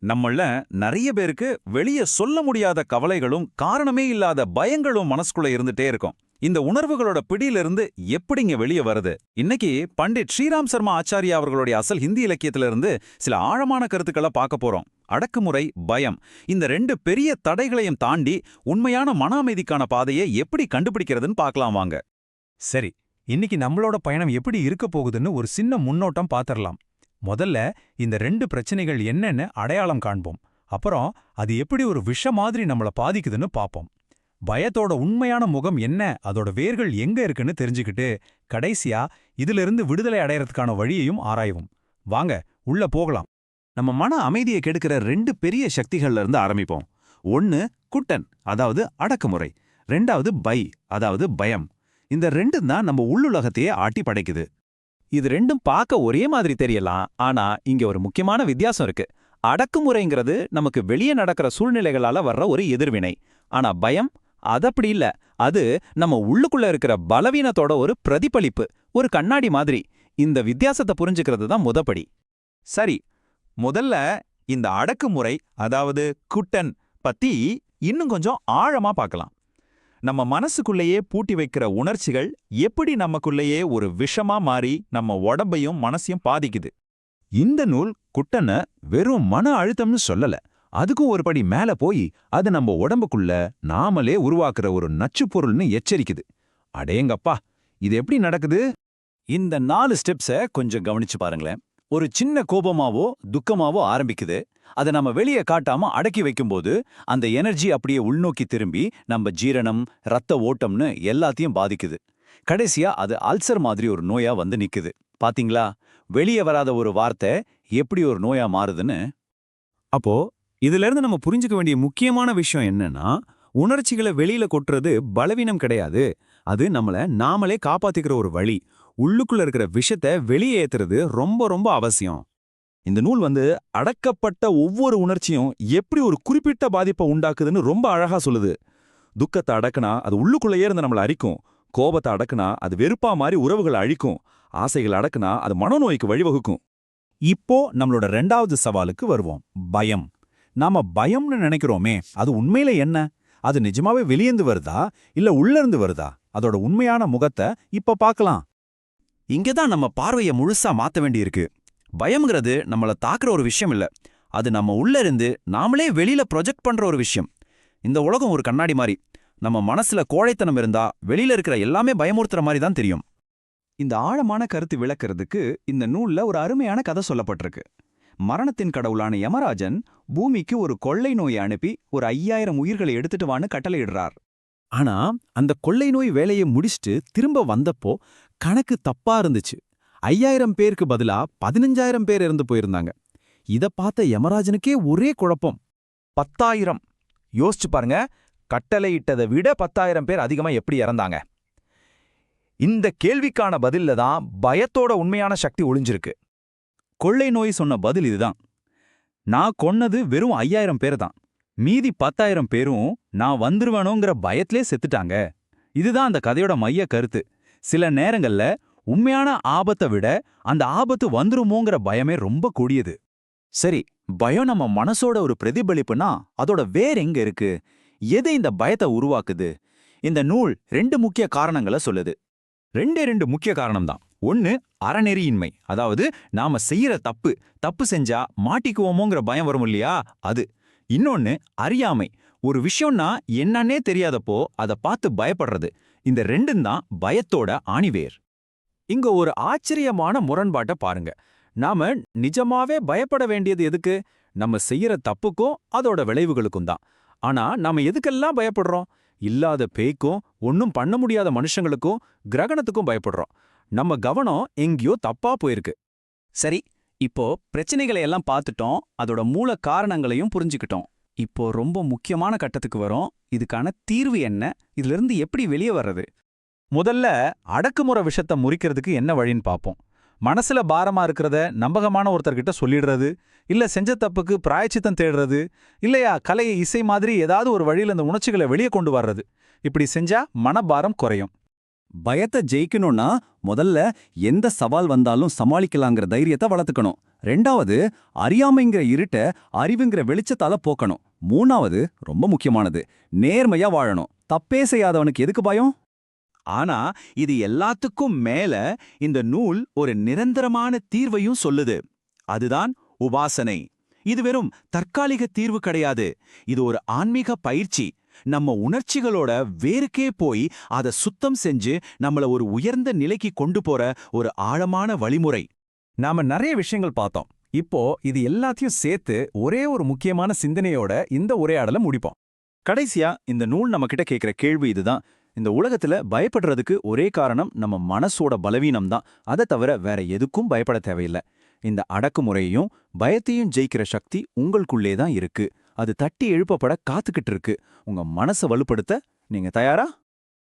நம்மள நிறைய பேருக்கு வெளிய சொல்ல முடியாத கவலைகளும் காரணமே இல்லாத பயங்களும் மனசுக்குள்ள இருந்துட்டே இருக்கும். இந்த உணர்வுகளோட பிடியிலிருந்து எப்படிங்க வெளிய வருது? இன்னைக்கு பண்டிட் ஸ்ரீராம் சர்மா ஆச்சாரியா அவர்களுடைய அசல் ஹிந்தி இலக்கியத்திலிருந்து சில ஆழமான கருத்துக்களை பார்க்க போறோம். அடக்குமுறை, பயம், இந்த ரெண்டு பெரிய தடைகளையும் தாண்டி உண்மையான மன அமைதிக்கான பாதையை எப்படி கண்டுபிடிக்கிறதுன்னு பார்க்கலாம் வாங்க. சரி, இன்னைக்கு நம்மளோட பயணம் எப்படி இருக்க போகுதுன்னு ஒரு சின்ன முன்னோட்டம் பாத்திரலாம். முதல்ல இந்த ரெண்டு பிரச்சனைகள் என்னன்னு அடையாளம் காண்போம். அப்புறம் அது எப்படி ஒரு விஷம் மாதிரி நம்மள பாதிக்குதுன்னு பாப்போம். பயத்தோட உண்மையான முகம் என்ன, அதோட வேர்கள் எங்க இருக்குன்னு தெரிஞ்சுக்கிட்டு கடைசியா இதிலிருந்து விடுதலை அடையறதுக்கான வழியையும் ஆராய்வோம். வாங்க உள்ள போகலாம். நம்ம மன அமைதியை கெடுக்கிற ரெண்டு பெரிய சக்திகள்ல இருந்து ஆரம்பிப்போம். ஒன்னு குட்டன், அதாவது அடக்குமுறை. ரெண்டாவது பை, அதாவது பயம். இந்த ரெண்டும் தான் நம்ம உள்ளுலகத்தையே ஆட்டி படைக்குது. இது ரெண்டும் பார்க்க ஒரே மாதிரி தெரியலாம், ஆனா இங்க ஒரு முக்கியமான வித்தியாசம் இருக்கு. அடக்குமுறைங்கிறது நமக்கு வெளியே நடக்கிற சூழ்நிலைகளால வர்ற ஒரு எதிர்வினை. ஆனா பயம் அதப்படி இல்ல. அது நம்ம உள்ளுக்குள்ள இருக்கிற பலவீனத்தோட ஒரு பிரதிபலிப்பு, ஒரு கண்ணாடி மாதிரி. இந்த வித்தியாசத்தை புரிஞ்சுக்கிறது தான் முதப்படி. சரி, முதல்ல இந்த அடக்குமுறை, அதாவது குட்டன் பத்தி இன்னும் கொஞ்சம் ஆழமா பார்க்கலாம். நம்ம மனசுக்குள்ளேயே பூட்டி வைக்கிற உணர்ச்சிகள் எப்படி நமக்குள்ளேயே ஒரு விஷமா மாறி நம்ம உடம்பையும் மனசையும் பாதிக்குது. இந்த நூல் குட்டனை வெறும் மன அழுத்தம்னு சொல்லல, அதுக்கும் ஒரு படி மேல போய் அது நம்ம உடம்புக்குள்ள நாமளே உருவாக்குற ஒரு நச்சுப் பொருள்னு எச்சரிக்குது. அடேங்கப்பா, இது எப்படி நடக்குது? இந்த 4 ஸ்டெப்ஸை கொஞ்சம் கவனிச்சு பாருங்களேன். ஒரு சின்ன கோபமாவோ துக்கமாவோ ஆரம்பிக்குது. அதை நம்ம வெளியே காட்டாம அடக்கி வைக்கும்போது அந்த எனர்ஜி அப்படியே உள்நோக்கி திரும்பி நம்ம ஜீரணம், ரத்த ஓட்டம்னு எல்லாத்தையும் பாதிக்குது. கடைசியா அது அல்சர் மாதிரி ஒரு நோயா வந்து நிக்குது. பாத்தீங்களா, வெளியே வராத ஒரு வார்த்தை எப்படி ஒரு நோயா மாறுதுன்னு. அப்போ இதுல இருந்து நம்ம புரிஞ்சுக்க வேண்டிய முக்கியமான விஷயம் என்னன்னா, உணர்ச்சிகளை வெளியில கொட்டுறது பலவீனம் கிடையாது. அது நம்மள நாமளே காப்பாத்திக்கிற ஒரு வழி. உள்ளுக்குள்ள இருக்கிற விஷத்தை வெளியே ஏத்துறது ரொம்ப ரொம்ப அவசியம். இந்த நூல் அடக்கப்பட்ட ஒவ்வொரு உணர்ச்சியும் எப்படி ஒரு குறிப்பிட்ட பாதிப்பை உண்டாக்குதுன்னு ரொம்ப அழகா சொல்லுது. துக்கத்தை அடக்குனா அது உள்ளுக்குள்ளேயே இருந்து நம்மளை அரிக்கும். கோபத்தை அடக்குனா அது வெறுப்பா மாதிரி உறவுகளை அழிக்கும். ஆசைகள் அடக்குனா அது மனநோய்க்கு வழிவகுக்கும். இப்போ நம்மளோட 2வது சவாலுக்கு வருவோம், பயம். நாம பயம்னு நினைக்கிறோமே, அது உண்மையில என்ன? அது நிஜமாவே வெளியேந்து வருதா இல்ல உள்ள இருந்து வருதா? அதோட உண்மையான முகத்தை இப்ப பார்க்கலாம். இங்கதான் நம்ம பார்வையை முழுசா மாத்த வேண்டியிருக்கு. பயம்ங்கிறது நம்மள தாக்குற ஒரு விஷயம் இல்ல, அது நம்ம உள்ள இருந்து நாமளே வெளியில ப்ரொஜெக்ட் பண்ற ஒரு விஷயம். இந்த உலகம் ஒரு கண்ணாடி மாதிரி. நம்ம மனசுல கோழைத்தனம் இருந்தா வெளியில இருக்கிற எல்லாமே பயமுறுத்துற மாதிரி தான் தெரியும். இந்த ஆழமான கருத்து விளக்குறதுக்கு இந்த நூல்ல ஒரு அருமையான கதை சொல்லப்பட்டிருக்கு. மரணத்தின் கடவுளான யமராஜன் பூமிக்கு ஒரு கொள்ளை நோயை அனுப்பி ஒரு 5000 உயிர்களை எடுத்துட்டு வான்னு கட்டளையிடுறார். ஆனா அந்த கொள்ளை நோய் வேலையை முடிச்சுட்டு திரும்ப வந்தப்போ கணக்கு தப்பா இருந்துச்சு. 5000 பேருக்கு பதிலா 15000 பேர் இறந்து போயிருந்தாங்க. இத பார்த்த யமராஜனுக்கே ஒரே குழப்பம். 10,000 யோசிச்சு பாருங்க, கட்டளையிட்டதை விட 10,000 பேர் அதிகமா எப்படி இறந்தாங்க? இந்த கேள்விக்கான பதில்ல தான் பயத்தோட உண்மையான சக்தி ஒளிஞ்சிருக்கு. கொள்ளை நோய் சொன்ன பதில் இதுதான். நான் கொன்னது வெறும் 5000 பேர் தான், மீதி 10,000 பேரும் நான் வந்துருவேணுங்கிற பயத்திலே செத்துட்டாங்க. இதுதான் அந்த கதையோட மைய கருத்து. சில நேரங்கள்ல உண்மையான ஆபத்தை விட அந்த ஆபத்து வந்துருமோங்கிற பயமே ரொம்ப கூடியது. சரி, பயம் நம்ம மனசோட ஒரு பிரதிபலிப்புனா அதோட வேர் எங்க இருக்கு? எது இந்த பயத்தை உருவாக்குது? இந்த நூல் 2 முக்கிய காரணங்களை சொல்லுது. 2 முக்கிய காரணம்தான். ஒன்னு அறநெறியின்மை, அதாவது நாம செய்யற தப்பு செஞ்சா மாட்டிக்குவோமோங்கிற பயம் வரும் இல்லையா, அது. இன்னொன்னு அறியாமை, ஒரு விஷயம்னா என்னன்னே தெரியாதப்போ அதை பார்த்து பயப்படுறது. இந்த 2ம் தான் பயத்தோட ஆணிவேர். இங்க ஒரு ஆச்சரியமான முரண்பாட்டை பாருங்க. நாம நிஜமாவே பயப்பட வேண்டியது எதுக்கு? நம்ம செய்யற தப்புக்கும் அதோட விளைவுகளுக்கும் தான். ஆனா நாம எதுக்கெல்லாம் பயப்படுறோம்? இல்லாத பேய்க்கும் ஒன்னும் பண்ண முடியாத மனுஷங்களுக்கும் கிரகணத்துக்கும் பயப்படுறோம். நம்ம கவனம் எங்கேயோ தப்பா போயிருக்கு. சரி, இப்போ பிரச்சனைகளை எல்லாம் பார்த்துட்டோம், அதோட மூல காரணங்களையும் புரிஞ்சுக்கிட்டோம். இப்போ ரொம்ப முக்கியமான கட்டத்துக்கு வரோம். இதுக்கான தீர்வு என்ன? இதிலிருந்து எப்படி வெளியே வர்றது? முதல்ல அடக்குமுறை விஷத்தை முறிக்கிறதுக்கு என்ன வழின்னு பார்ப்போம். மனசுல பாரமா இருக்கிறத நம்பகமான ஒருத்தர்கிட்ட சொல்லிடுறது, இல்ல செஞ்ச தப்புக்கு பிராயச்சித்தம் தேடுறது, இல்லையா கலை இசை மாதிரி ஏதாவது ஒரு வழியில் அந்த உணர்ச்சிகளை வெளியே கொண்டு வர்றது. இப்படி செஞ்சா மனபாரம் குறையும். பயத்தை ஜெயிக்கணும்னா முதல்ல எந்த சவால் வந்தாலும் சமாளிக்கலாங்கிற தைரியத்தை வளர்த்துக்கணும். ரெண்டாவது, அறியாமைங்கிற இருட்ட அறிவுங்கிற வெளிச்சத்தால போக்கணும். மூணாவது, ரொம்ப முக்கியமானது, நேர்மையா வாழணும். தப்பே செய்யாதவனுக்கு எதுக்கு பயம்? ஆனா இது எல்லாத்துக்கும் மேல இந்த நூல் ஒரு நிரந்தரமான தீர்வையும் சொல்லுது. அதுதான் உபாசனை. இது வெறும் தற்காலிக தீர்வு கிடையாது. இது ஒரு ஆன்மீக பயிற்சி. நம்ம உணர்ச்சிகளோட வேருக்கே போய் அதை சுத்தம் செஞ்சு நம்மள ஒரு உயர்ந்த நிலைக்கு கொண்டு போற ஒரு ஆழமான வழிமுறை. நாம நிறைய விஷயங்கள் பார்த்தோம். இப்போ இது எல்லாத்தையும் சேர்த்து ஒரே ஒரு முக்கியமான சிந்தனையோட இந்த உரையாடலை முடிப்போம். கடைசியா இந்த நூல் நம்ம கிட்ட கேட்கிற கேள்வி இதுதான். இந்த உலகத்துல பயப்படுறதுக்கு ஒரே காரணம் நம்ம மனசோட பலவீனம் தான். அதை தவிர வேற எதுக்கும் பயப்பட தேவையில்லை. இந்த அடக்குமுறையையும் பயத்தையும் ஜெயிக்கிற சக்தி உங்களுக்குள்ளே தான் இருக்கு. அது தட்டி எழுப்பப்பட காத்துக்கிட்டு இருக்கு. உங்க மனசை வலுப்படுத்த நீங்க தயாரா?